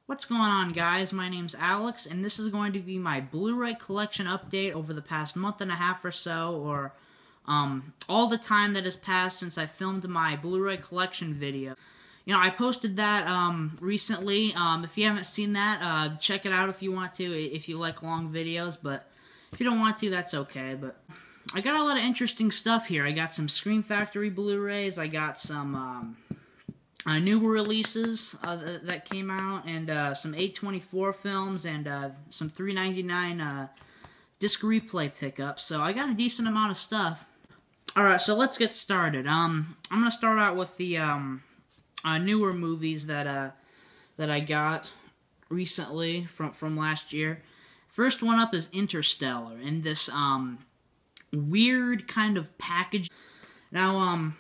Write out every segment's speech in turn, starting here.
What's going on, guys? My name's Alex, and this is going to be my Blu-ray collection update over the past month and a half or so, or all the time that has passed since I filmed my Blu-ray collection video. You know, I posted that recently. If you haven't seen that, check it out if you want to, if you like long videos, but if you don't want to, that's okay. But I got a lot of interesting stuff here. I got some Scream Factory Blu-rays, I got some new releases that came out, and some A24 films, and some $3.99 disc replay pickups. So I got a decent amount of stuff. Alright, so let's get started. I'm gonna start out with the newer movies that I got recently from last year. First one up is Interstellar, in this weird kind of package. Now,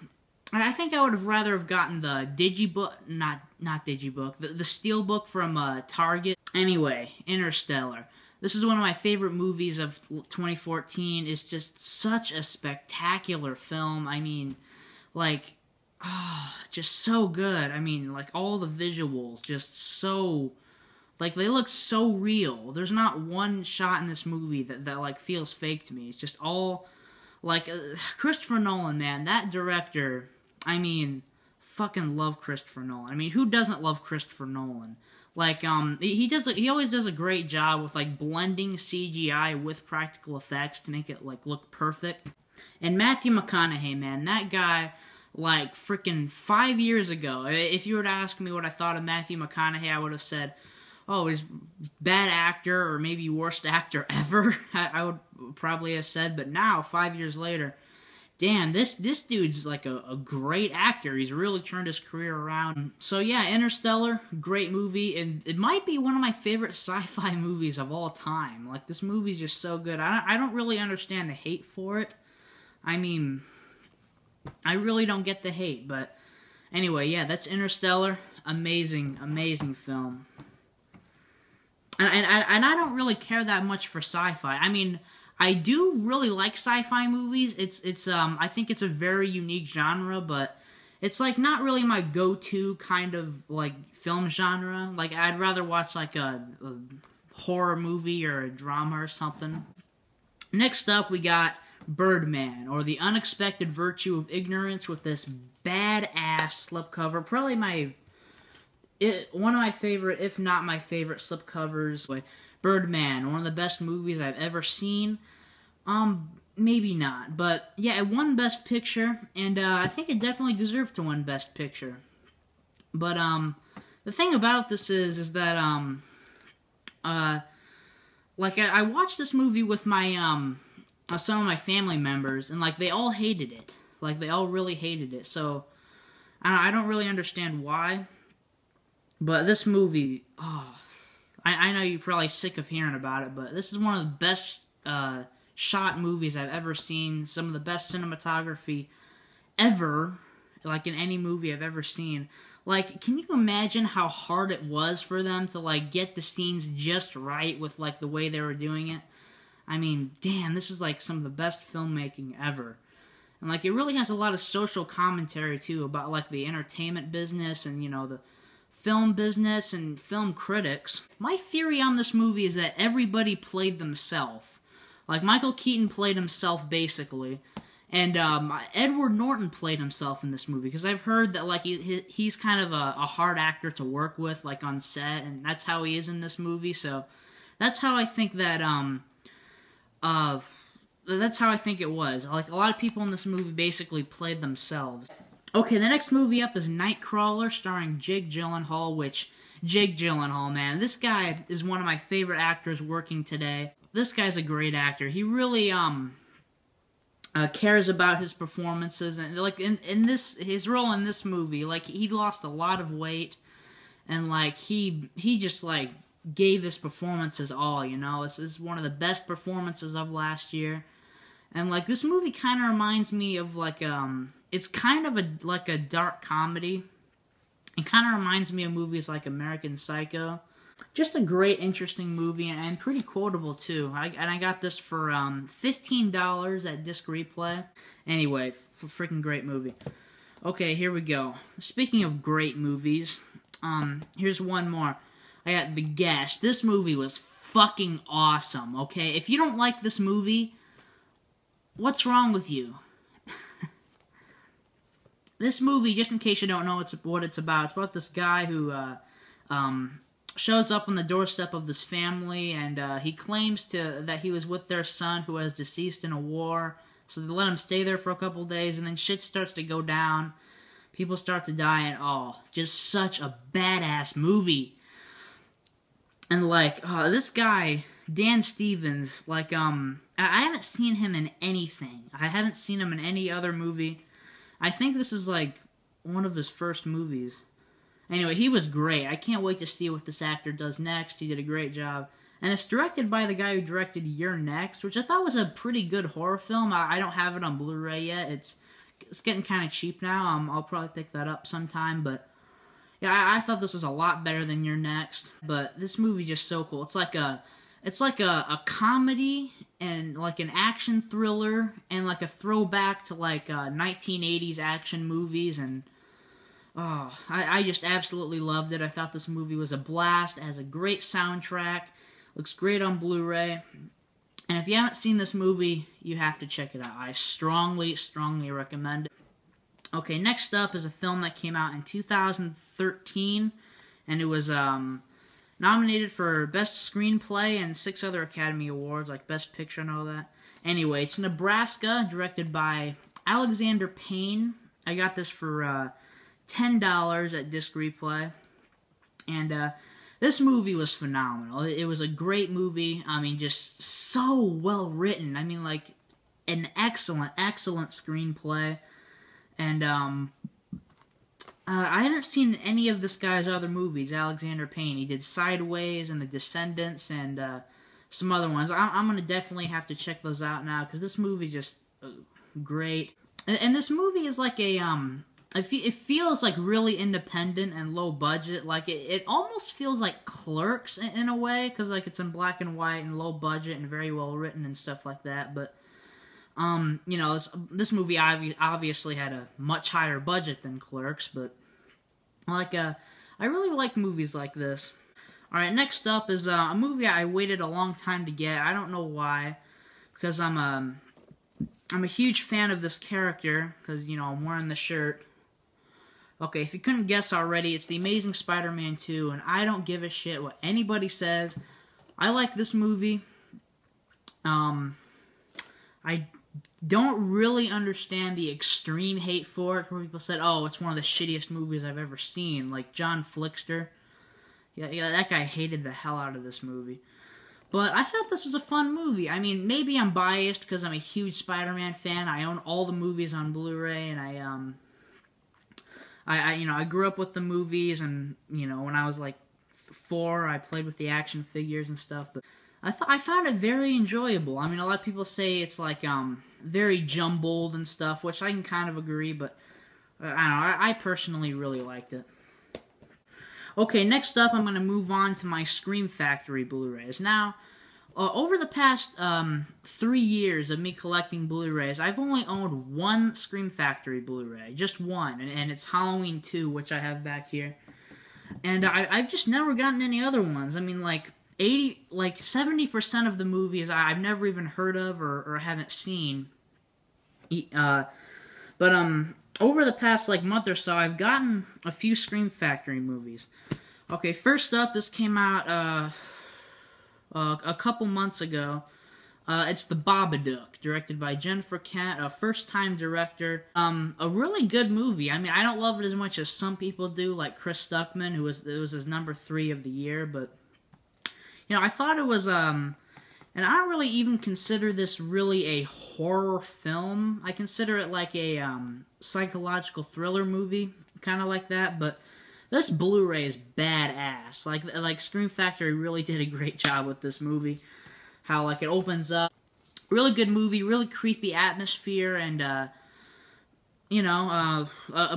I think I would have rather have gotten the Digibook, not Digibook, the Steelbook from Target. Anyway, Interstellar. This is one of my favorite movies of 2014. It's just such a spectacular film. I mean, like, just so good. I mean, like, all the visuals, just so, like, they look so real. There's not one shot in this movie that like, feels fake to me. It's just all, like, Christopher Nolan, man, that director, I mean, fucking love Christopher Nolan. I mean, who doesn't love Christopher Nolan? Like, he always does a great job with, like, blending CGI with practical effects to make it, like, look perfect. And Matthew McConaughey, man, that guy, like, freaking 5 years ago, if you were to ask me what I thought of Matthew McConaughey, I would have said, oh, he's bad actor, or maybe worst actor ever, I would probably have said. But now, 5 years later, damn, this dude's like a great actor. He's really turned his career around. So yeah, Interstellar, great movie, and it might be one of my favorite sci-fi movies of all time. Like, this movie's just so good. I don't really understand the hate for it. I mean, I really don't get the hate, but anyway, yeah, that's Interstellar. Amazing, amazing film. And I don't really care that much for sci-fi. I mean, I do really like sci-fi movies. I think it's a very unique genre, but it's, like, not really my go-to kind of, like, film genre. Like, I'd rather watch, like, a horror movie or a drama or something. Next up, we got Birdman, or The Unexpected Virtue of Ignorance, with this badass slipcover. Probably one of my favorite, if not my favorite, slipcovers. Birdman, one of the best movies I've ever seen. Maybe not, but yeah, it won Best Picture, and I think it definitely deserved to win Best Picture. But the thing about this is that like, I watched this movie with my some of my family members, and, like, they all hated it. Like, they all really hated it. So I don't really understand why. But this movie, I know you're probably sick of hearing about it, but this is one of the best shot movies I've ever seen. Some of the best cinematography ever, like, in any movie I've ever seen. Like, can you imagine how hard it was for them to, like, get the scenes just right with, like, the way they were doing it? I mean, damn, this is, like, some of the best filmmaking ever. And, like, it really has a lot of social commentary, too, about, like, the entertainment business and, you know, the film business and film critics. My theory on this movie is that everybody played themselves. Like, Michael Keaton played himself, basically, and Edward Norton played himself in this movie, because I've heard that, like, he's kind of a hard actor to work with, like, on set, and that's how he is in this movie. So that's how I think that that's how I think it was. Like, a lot of people in this movie basically played themselves. Okay, the next movie up is Nightcrawler, starring Jake Gyllenhaal, which, Jake Gyllenhaal, man, this guy is one of my favorite actors working today. This guy's a great actor. He really, cares about his performances, and, like, in his role in this movie, like, he lost a lot of weight, and, like, he just, like, gave this performance his all, you know? This is one of the best performances of last year, and, like, this movie kind of reminds me of, like, it's kind of like a dark comedy. It kind of reminds me of movies like American Psycho. Just a great, interesting movie, and pretty quotable, too. I got this for $15 at Disc Replay. Anyway, freaking great movie. Okay, here we go. Speaking of great movies, here's one more. I got The Guest. This movie was fucking awesome, okay? If you don't like this movie, what's wrong with you? This movie, just in case you don't know what it's about this guy who shows up on the doorstep of this family, and he claims that he was with their son who has deceased in a war, so they let him stay there for a couple days, and then shit starts to go down. People start to die, and just such a badass movie. And this guy, Dan Stevens, I haven't seen him in anything. I haven't seen him in any other movie. I think this is one of his first movies. Anyway, he was great. I can't wait to see what this actor does next. He did a great job. And it's directed by the guy who directed You're Next, which I thought was a pretty good horror film. I don't have it on Blu-ray yet. It's getting kind of cheap now. I'll probably pick that up sometime, but yeah, I thought this was a lot better than You're Next. But this movie just so cool. It's like a comedy and an action thriller and a throwback to 1980s action movies, and I just absolutely loved it. I thought this movie was a blast. It has a great soundtrack. Looks great on Blu-ray. And if you haven't seen this movie, you have to check it out. I strongly, strongly recommend it. Okay, next up is a film that came out in 2013, and it was nominated for Best Screenplay and 6 other Academy Awards, like Best Picture and all that. Anyway, it's Nebraska, directed by Alexander Payne. I got this for $10 at Disc Replay. And this movie was phenomenal. It was a great movie. I mean, just so well written. I mean, an excellent, excellent screenplay. And I haven't seen any of this guy's other movies, Alexander Payne. He did Sideways and The Descendants and some other ones. I'm going to definitely have to check those out now, because this movie just great. And this movie is it feels really independent and low budget. It almost feels like Clerks in a way, because it's in black and white and low budget and very well written and stuff like that. But this movie obviously had a much higher budget than Clerks, but I really like movies like this. All right, next up is a movie I waited a long time to get. I don't know why, because I'm a huge fan of this character, because I'm wearing the shirt. Okay, if you couldn't guess already, it's The Amazing Spider-Man 2, and I don't give a shit what anybody says. I like this movie. I don't really understand the extreme hate for it, where people said, oh, it's one of the shittiest movies I've ever seen, like John Flickster. Yeah, that guy hated the hell out of this movie. But I thought this was a fun movie. I mean, maybe I'm biased because I'm a huge Spider-Man fan. I own all the movies on Blu-ray, and I grew up with the movies, and when I was 4, I played with the action figures and stuff. But I found it very enjoyable. I mean, a lot of people say it's very jumbled and stuff, which I can kind of agree, but I don't know. I personally really liked it. Okay, next up, I'm going to move on to my Scream Factory Blu-rays. Now, over the past 3 years of me collecting Blu-rays, I've only owned one Scream Factory Blu-ray, just one, and it's Halloween 2, which I have back here. And I've just never gotten any other ones. I mean, 70% of the movies I've never even heard of or haven't seen. But over the past month or so, I've gotten a few Scream Factory movies. Okay, first up, this came out a couple months ago. It's The Babadook, directed by Jennifer Kent, a first-time director. A really good movie. I mean, I don't love it as much as some people do, like Chris Stuckman, who was his number 3 of the year, but I thought it was, and I don't really even consider this really a horror film. I consider it like a psychological thriller movie, kind of like that, but this Blu-ray is badass. Like Scream Factory really did a great job with this movie. How, it opens up. Really good movie, really creepy atmosphere, and, a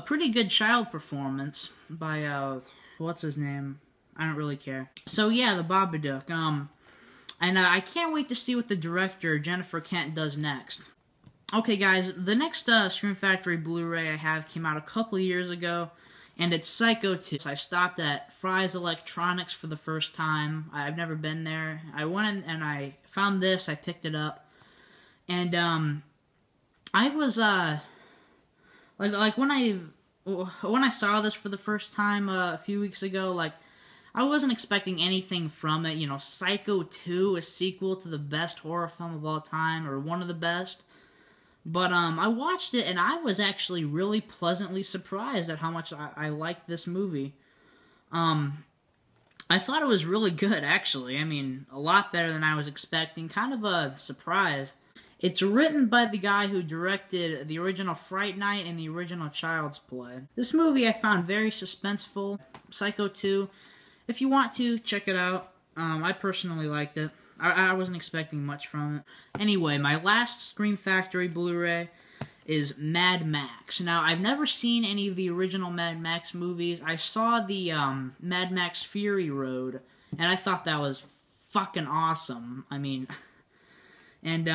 pretty good child performance by, what's his name? I don't really care. So yeah, The Babadook. And I can't wait to see what the director, Jennifer Kent, does next. Okay, guys, the next Scream Factory Blu-ray I have came out a couple years ago. and it's Psycho 2. So I stopped at Fry's Electronics for the first time. I've never been there. I went in and I found this. I picked it up, and I was like when I saw this for the first time a few weeks ago, like I wasn't expecting anything from it. You know, Psycho 2, a sequel to the best horror film of all time, or one of the best. But I watched it, and I was actually really pleasantly surprised at how much I liked this movie. I thought it was really good, actually. I mean, a lot better than I was expecting. Kind of a surprise. It's written by the guy who directed the original Fright Night and the original Child's Play. This movie I found very suspenseful. Psycho 2. If you want to, check it out. I personally liked it. I wasn't expecting much from it. Anyway, my last Scream Factory Blu-ray is Mad Max. Now, I've never seen any of the original Mad Max movies. I saw the Mad Max Fury Road, and I thought that was fucking awesome. I mean, and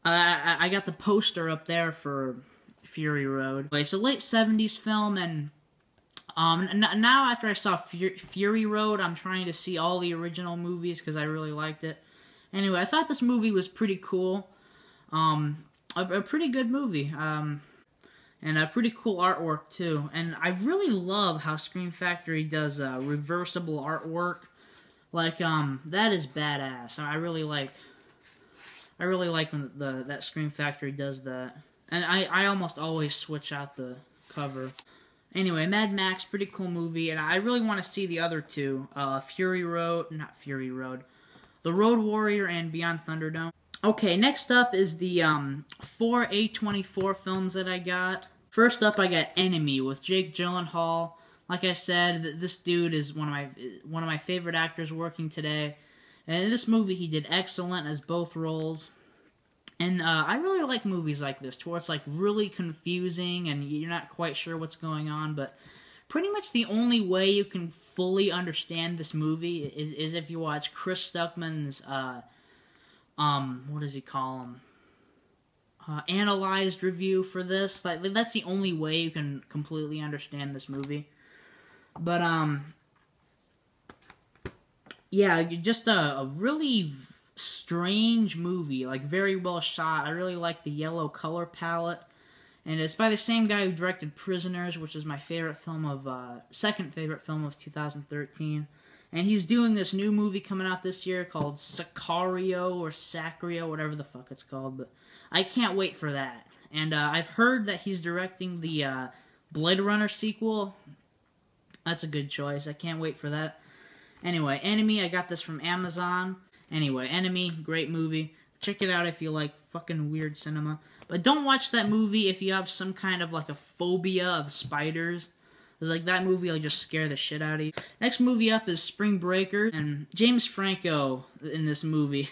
I got the poster up there for Fury Road. It's a late 70s film, and now after I saw Fury Road, I'm trying to see all the original movies because I really liked it. Anyway, I thought this movie was pretty cool. A pretty good movie. And a pretty cool artwork, too. And I really love how Scream Factory does reversible artwork. Like, that is badass. I really like when that Scream Factory does that. And I almost always switch out the cover. Anyway, Mad Max, pretty cool movie, and I really want to see the other two, The Road Warrior and Beyond Thunderdome. Okay, next up is the 4 A24 films that I got. First up, I got Enemy with Jake Gyllenhaal. Like I said, this dude is one of my favorite actors working today, and in this movie he did excellent as both roles. And I really like movies like this, where it's like really confusing and you're not quite sure what's going on, but pretty much the only way you can fully understand this movie is if you watch Chris Stuckman's, what does he call him? Analyzed review for this. Like, that's the only way you can completely understand this movie. But, yeah, just a really strange movie, like very well shot. I really like the yellow color palette, and it's by the same guy who directed Prisoners, which is my favorite film of second favorite film of 2013. And he's doing this new movie coming out this year called Sacrio, whatever the fuck it's called. But I can't wait for that. And I've heard that he's directing the Blade Runner sequel. That's a good choice. I can't wait for that. Anyway, Enemy. I got this from Amazon. Anyway, Enemy, great movie. Check it out if you like fucking weird cinema. But don't watch that movie if you have some kind of like a phobia of spiders. Because like that movie will just scare the shit out of you. Next movie up is Spring Breakers. And James Franco in this movie.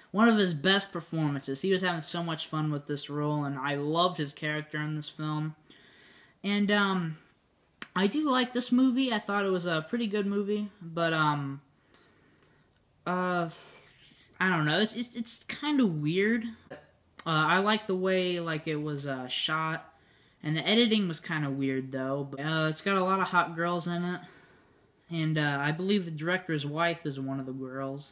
One of his best performances. He was having so much fun with this role, and I loved his character in this film. And I do like this movie. I thought it was a pretty good movie. But I don't know. It's kind of weird. I like the way like it was shot, and the editing was kind of weird though. But, it's got a lot of hot girls in it, and I believe the director's wife is one of the girls.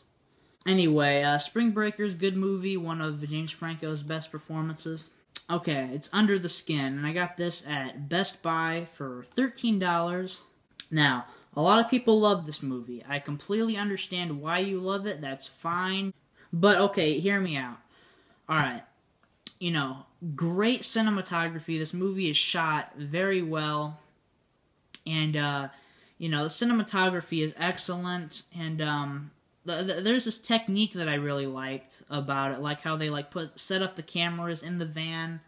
Anyway, Spring Breakers, good movie, one of James Franco's best performances. Okay, it's Under the Skin, and I got this at Best Buy for $13. Now, a lot of people love this movie. I completely understand why you love it. That's fine. But, okay, hear me out. Alright. You know, great cinematography. This movie is shot very well. And, you know, the cinematography is excellent. And, there's this technique that I really liked about it. Like how they, like, set up the cameras in the van.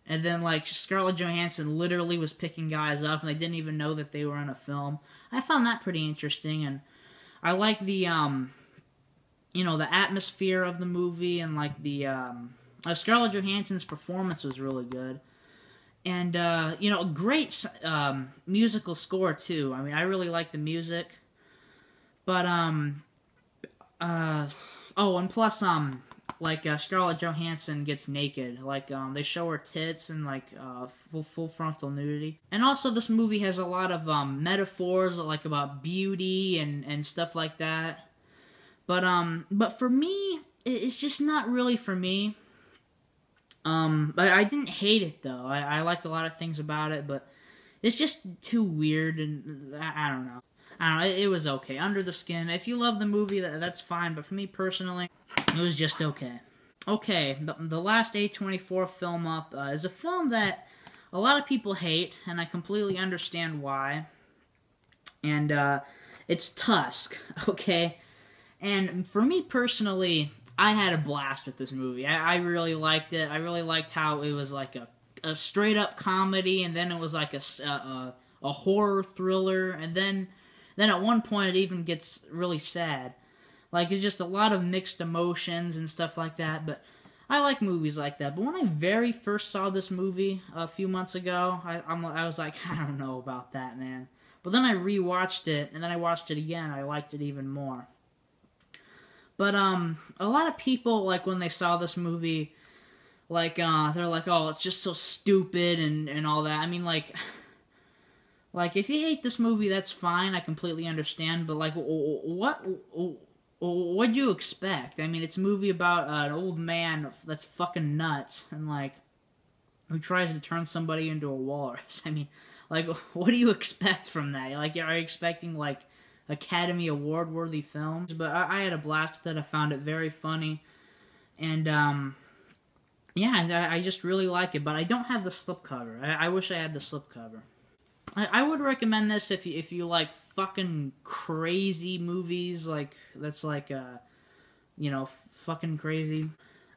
And then, like, Scarlett Johansson literally was picking guys up, and they didn't even know that they were in a film. I found that pretty interesting, and I like the, you know, the atmosphere of the movie, and, like, the, Scarlett Johansson's performance was really good. And, you know, a great, musical score, too. I mean, I really like the music. But, oh, and plus, like Scarlett Johansson gets naked. Like they show her tits and like full frontal nudity. And also this movie has a lot of metaphors like about beauty and stuff like that. But for me, it's just not really for me. I didn't hate it though. I liked a lot of things about it, but it's just too weird, and I don't know. It was okay. Under the Skin. If you love the movie, that's fine. But for me personally, it was just okay. Okay, the last A24 film up is a film that a lot of people hate, and I completely understand why. And it's Tusk. Okay, and for me personally, I had a blast with this movie. I really liked it. I really liked how it was like a straight up comedy, and then it was like a horror thriller, and then at one point it even gets really sad. Like it's just a lot of mixed emotions and stuff like that. But I like movies like that. But when I very first saw this movie a few months ago, I was like, I don't know about that, man. But then I rewatched it, and then I watched it again. I liked it even more. But a lot of people, like when they saw this movie, like they're like, oh, it's just so stupid and all that. I mean, like if you hate this movie, that's fine. I completely understand. But like, what'd you expect? I mean, it's a movie about an old man that's fucking nuts and like who tries to turn somebody into a walrus. I mean, like, what do you expect from that? Like, are you expecting like Academy Award worthy films? But I had a blast with it. I found it very funny, and yeah, I just really like it. But I don't have the slipcover. I wish I had the slipcover. I would recommend this if you like fucking crazy movies, like that's like fucking crazy.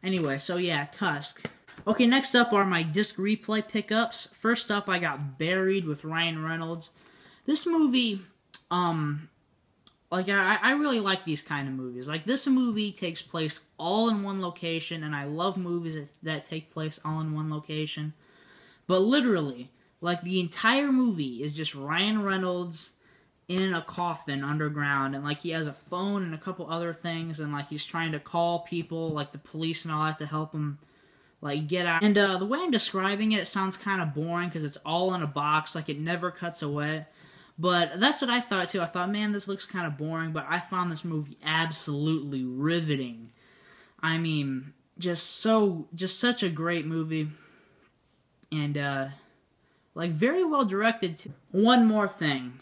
Anyway, so yeah, Tusk. Okay, next up are my disc replay pickups. First up, I got Buried with Ryan Reynolds. This movie, like I really like these kind of movies. Like this movie takes place all in one location, and I love movies that take place all in one location. But literally, like the entire movie is just Ryan Reynolds in a coffin underground, and like he has a phone and a couple other things, and like he's trying to call people, like the police and all that, to help him like get out. And the way I'm describing it sounds kind of boring because it's all in a box, like it never cuts away. But that's what I thought too. I thought, man, this looks kind of boring, but I found this movie absolutely riveting. I mean, just such a great movie, and like very well directed too. One more thing.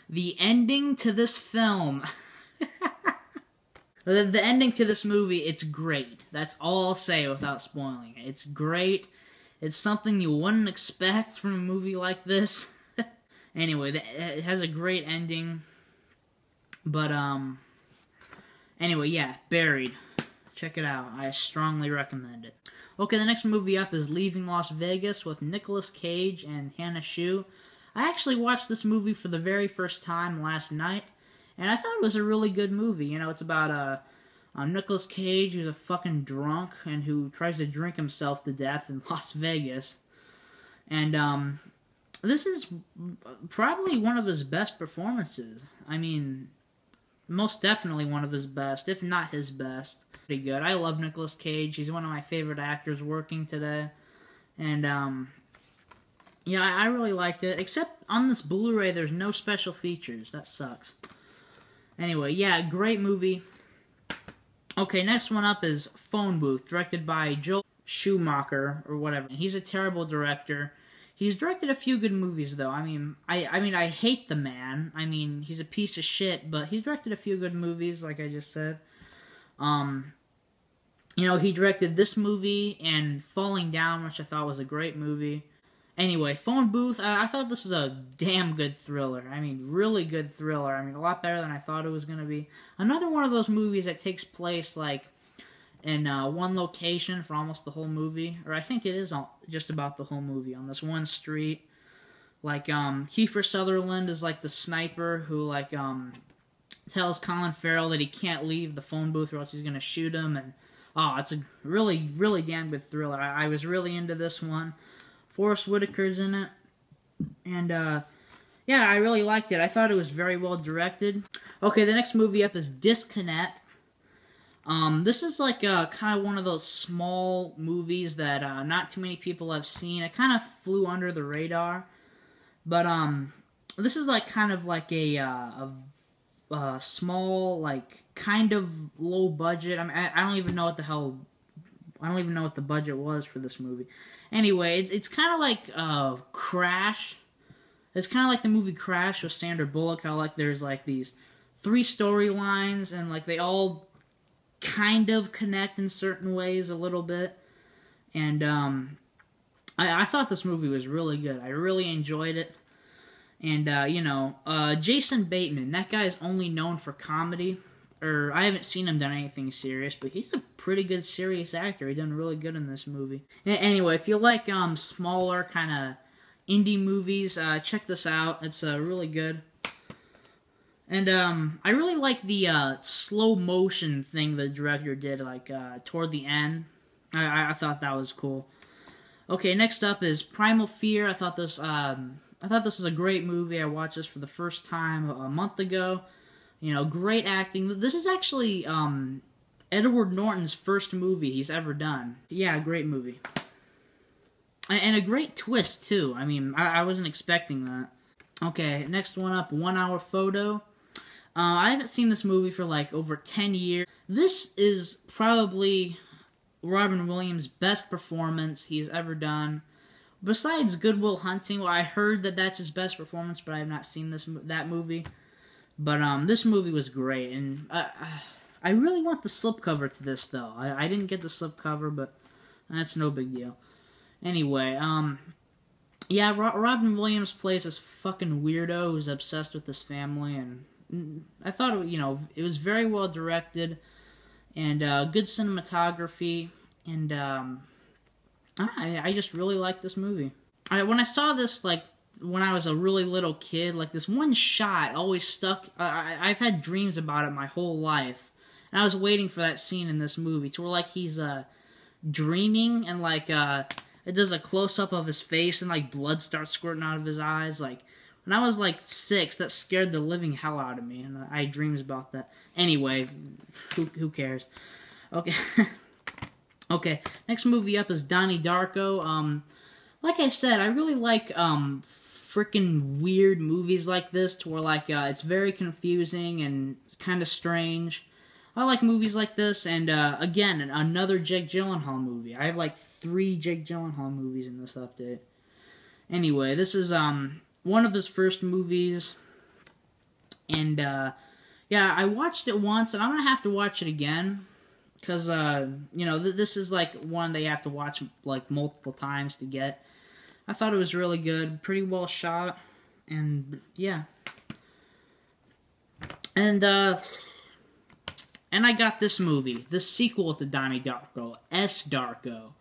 The ending to this film. The ending to this movie, it's great. That's all I'll say without spoiling it. It's great. It's something you wouldn't expect from a movie like this. Anyway, it has a great ending. But, anyway, yeah, Buried. Check it out. I strongly recommend it. Okay, the next movie up is Leaving Las Vegas with Nicolas Cage and Hannah Shue. I actually watched this movie for the very first time last night, and I thought it was a really good movie. You know, it's about Nicolas Cage, who's a fucking drunk and who tries to drink himself to death in Las Vegas. And this is probably one of his best performances. I mean, most definitely one of his best, if not his best. Pretty good. I love Nicolas Cage. He's one of my favorite actors working today. And yeah, I really liked it. Except on this Blu-ray, there's no special features. That sucks. Anyway, yeah, great movie. Okay, next one up is Phone Booth, directed by Joel Schumacher, or whatever. He's a terrible director. He's directed a few good movies, though. I mean, I hate the man. I mean, he's a piece of shit, but he's directed a few good movies, like I just said. You know, he directed this movie and Falling Down, which I thought was a great movie. Anyway, Phone Booth, I thought this was a damn good thriller. I mean, really good thriller. I mean, a lot better than I thought it was going to be. Another one of those movies that takes place, like, in one location for almost the whole movie. Or I think it is just about the whole movie, on this one street. Like, Kiefer Sutherland is, like, the sniper who, like, tells Colin Farrell that he can't leave the phone booth or else he's going to shoot him. And, oh, it's a really, really damn good thriller. I was really into this one. Forrest Whitaker's in it, and yeah, I really liked it. I thought it was very well directed. Okay, the next movie up is Disconnect. This is like kind of one of those small movies that not too many people have seen. It kind of flew under the radar, but this is like kind of like a small, like kind of low budget. I mean, I don't even know what the hell. I don't even know what the budget was for this movie. Anyway, it's kind of like Crash. It's kind of like the movie Crash with Sandra Bullock. How like there's like these 3 storylines and like they all kind of connect in certain ways a little bit. And I thought this movie was really good. I really enjoyed it. And Jason Bateman, that guy is only known for comedy. Or I haven't seen him done anything serious, but he's a pretty good serious actor. He done really good in this movie. Anyway, if you like smaller kind of indie movies, check this out. It's really good. And I really like the slow motion thing the director did, like toward the end. I thought that was cool. Okay, next up is Primal Fear. I thought this was a great movie. I watched this for the first time a month ago. You know, great acting. This is actually Edward Norton's first movie he's ever done. Yeah, great movie. And a great twist, too. I mean, I wasn't expecting that. Okay, next one up, 1 Hour Photo. I haven't seen this movie for like over 10 years. This is probably Robin Williams' best performance he's ever done. Besides Good Will Hunting, well, I heard that that's his best performance, but I have not seen that movie. But this movie was great, and I really want the slipcover to this, though. I didn't get the slipcover, but that's no big deal. Anyway, yeah, Robin Williams plays this fucking weirdo who's obsessed with his family, and I thought, it was very well directed, and good cinematography, and I just really liked this movie. When I saw this, like, when I was a really little kid, like, this one shot always stuck. I've had dreams about it my whole life, and I was waiting for that scene in this movie, to where, like, he's dreaming, and, like, it does a close-up of his face, and, like, blood starts squirting out of his eyes, like, when I was, like, 6, that scared the living hell out of me, and I had dreams about that. Anyway, who cares? Okay. Okay, next movie up is Donnie Darko. Like I said, I really like, freaking weird movies like this, to where, like, it's very confusing and kind of strange. I like movies like this, and, again, another Jake Gyllenhaal movie. I have, like, 3 Jake Gyllenhaal movies in this update. Anyway, this is, one of his first movies, and, yeah, I watched it once, and I'm gonna have to watch it again, because, this is, like, one that you have to watch, like, multiple times to get. I thought it was really good, pretty well shot, and, yeah. And I got this movie, the sequel to Donnie Darko, S. Darko.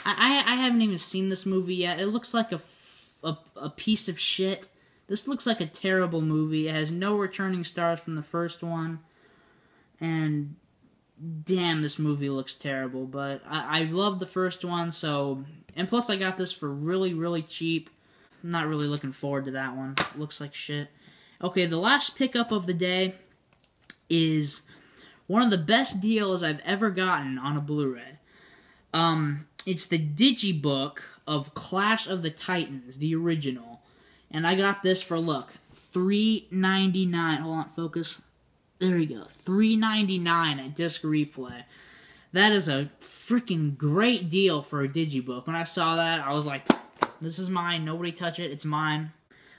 I haven't even seen this movie yet. It looks like a piece of shit. This looks like a terrible movie. It has no returning stars from the first one. And damn, this movie looks terrible. But I love the first one, so... And plus I got this for really, really cheap. I'm not really looking forward to that one. It looks like shit. Okay, the last pickup of the day is one of the best deals I've ever gotten on a Blu-ray. It's the digibook of Clash of the Titans, the original. And I got this for, look, $3.99. Hold on, focus. There you go. $3.99 at Disc Replay. That is a freaking great deal for a digibook. When I saw that, I was like, this is mine. Nobody touch it. It's mine.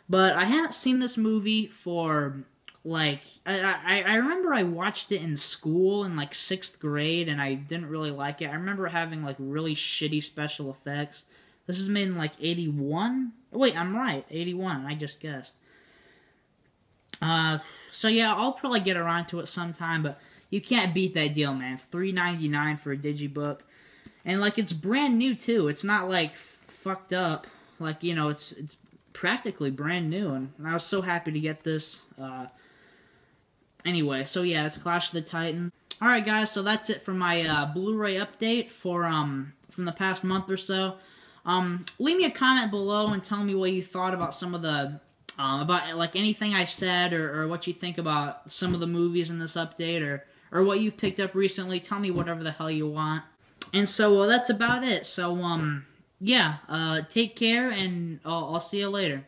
But I haven't seen this movie for, like, I remember I watched it in school in, like, 6th grade, and I didn't really like it. I remember having, like, really shitty special effects. This is made in, like, 81? Wait, I'm right. 81. I just guessed. So, yeah, I'll probably get around to it sometime, but you can't beat that deal, man. $3.99 for a digibook. And, like, it's brand new, too. It's not, like, fucked up. Like, it's practically brand new, and I was so happy to get this. Anyway, so yeah, it's Clash of the Titans. Alright guys, so that's it for my Blu-ray update for from the past month or so. Leave me a comment below and tell me what you thought about some of the about like anything I said, or what you think about some of the movies in this update, or what you've picked up recently. Tell me whatever the hell you want. And so that's about it. So yeah, take care, and I'll see you later.